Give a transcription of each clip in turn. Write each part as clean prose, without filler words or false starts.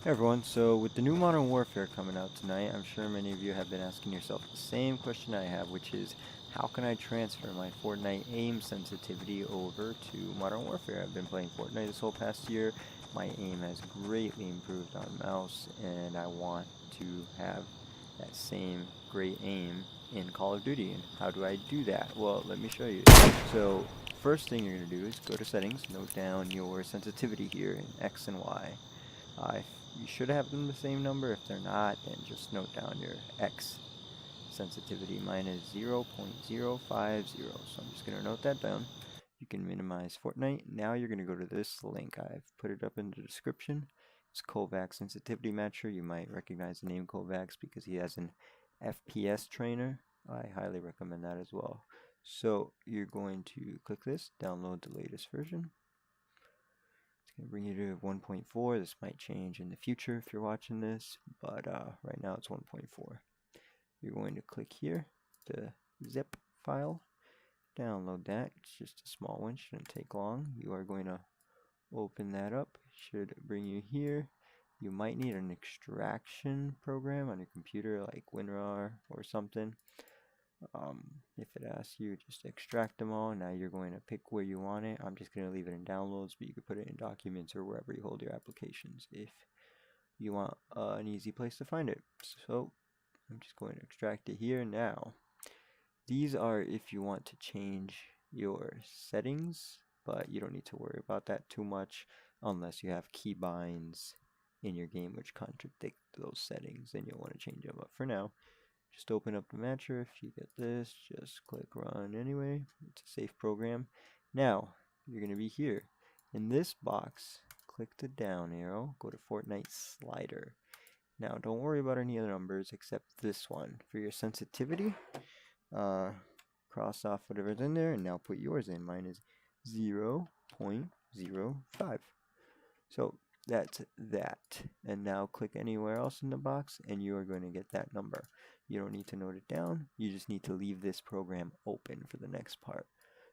Hey everyone, so with the new Modern Warfare coming out tonight, I'm sure many of you have been asking yourself the same question I have, which is, how can I transfer my Fortnite aim sensitivity over to Modern Warfare? I've been playing Fortnite this whole past year, my aim has greatly improved on mouse, and I want to have that same great aim in Call of Duty. And how do I do that? Well, let me show you. So, first thing you're going to do is go to settings, note down your sensitivity here in X and Y. If you should have them the same number. If they're not, then just note down your X sensitivity. Mine is 0.050. So I'm just going to note that down. You can minimize Fortnite. Now you're going to go to this link. I've put it up in the description. It's Kovac Sensitivity Matcher. You might recognize the name Kovac because he has an FPS trainer. I highly recommend that as well. So you're going to click this, download the latest version. Gonna bring you to 1.4. This might change in the future if you're watching this, but right now it's 1.4. You're going to click here, the zip file, download that. It's just a small one, shouldn't take long. You are going to open that up, should bring you here. You might need an extraction program on your computer like WinRAR or something. If it asks you, just extract them all. Now you're going to pick where you want it. I'm just going to leave it in downloads, but you could put it in documents or wherever you hold your applications if you want an easy place to find it. So I'm just going to extract it here now. These are if you want to change your settings, but you don't need to worry about that too much unless you have keybinds in your game which contradict those settings, then you'll want to change them. But for now, just open up the matcher. If you get this, just click run anyway. It's a safe program. Now, you're going to be here. In this box, click the down arrow, go to Fortnite Slider. Now, don't worry about any other numbers except this one. For your sensitivity, cross off whatever's in there, and now put yours in. Mine is 0.05. So, that's that. And now click anywhere else in the box, and you are going to get that number. You don't need to note it down. You just need to leave this program open for the next part.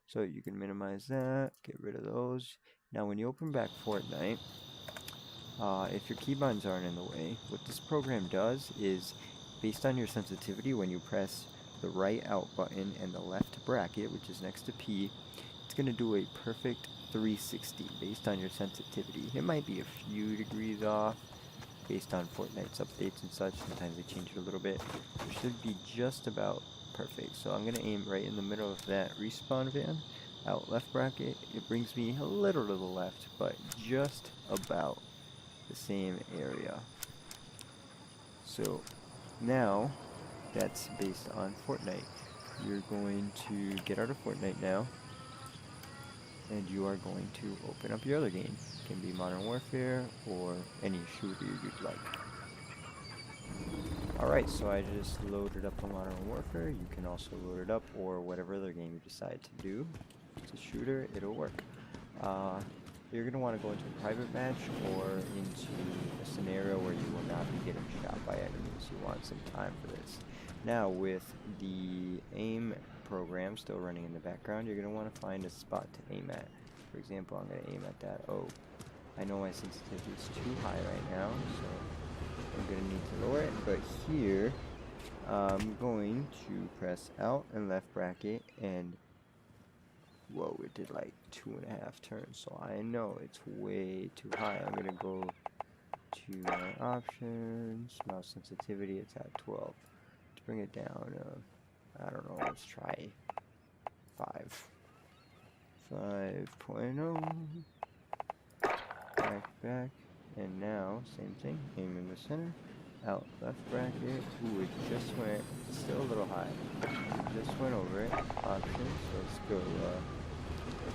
So you can minimize that, get rid of those. Now when you open back Fortnite, if your keybinds aren't in the way, what this program does is, based on your sensitivity, when you press the right out button and the left bracket, which is next to P, it's going to do a perfect 360 based on your sensitivity. It might be a few degrees off, based on Fortnite's updates and such. Sometimes they change it a little bit. It should be just about perfect. So I'm going to aim right in the middle of that respawn van. Out left bracket, it brings me a little to the left, but just about the same area. So now, that's based on Fortnite. You're going to get out of Fortnite now, and you are going to open up your other game. It can be Modern Warfare or any shooter you'd like. Alright, so I just loaded up a Modern Warfare. You can also load it up or whatever other game you decide to do. It's a shooter, it'll work. You're going to want to go into a private match or into a scenario where you will not be getting shot by enemies. You want some time for this. Now, with the aim program still running in the background, you're going to want to find a spot to aim at. For example, I'm going to aim at that. Oh, I know my sensitivity is too high right now, so I'm going to need to lower it. But here, I'm going to press out and left bracket, and whoa, it did like 2.5 turns, so I know it's way too high. I'm going to go to my options, mouse sensitivity, it's at 12. Let's bring it down, I don't know, let's try 5. 5.0. Back, and now, same thing, aim in the center, out left bracket. Ooh, it just went, still a little high. It just went over it. Options, so let's go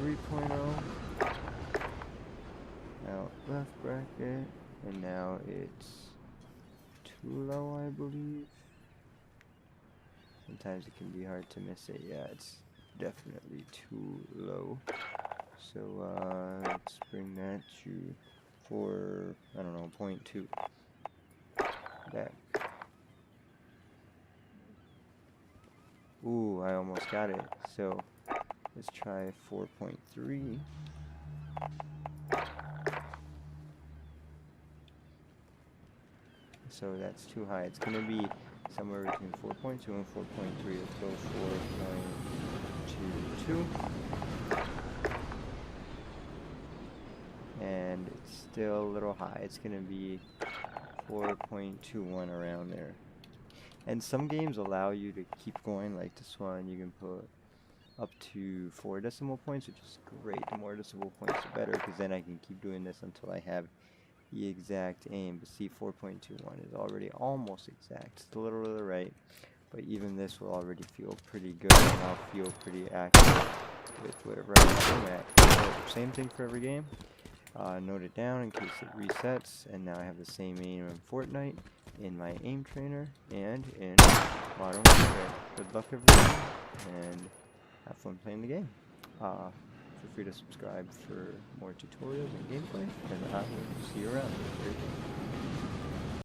3.0. Out left bracket, and now it's too low, I believe. Sometimes it can be hard to miss it. Yeah, it's definitely too low. So let's bring that to 4, I don't know, 0.2. Back. Ooh, I almost got it. So let's try 4.3. so that's too high. It's going to be somewhere between 4.2 and 4.3. Let's go 4.22. And it's still a little high. It's going to be 4.21 around there. And some games allow you to keep going, like this one. You can put up to 4 decimal points, which is great. The more decimal points, the better, because then I can keep doing this until I have the exact aim. But see, 4.21 is already almost exact. It's a little to the right, but even this will already feel pretty good, and I'll feel pretty accurate with whatever I'm at. So same thing for every game. Note it down in case it resets, and now I have the same aim in Fortnite, in my aim trainer, and in Modern Warfare. Good luck everyone, and have fun playing the game. Feel free to subscribe for more tutorials and gameplay, and I will see you around.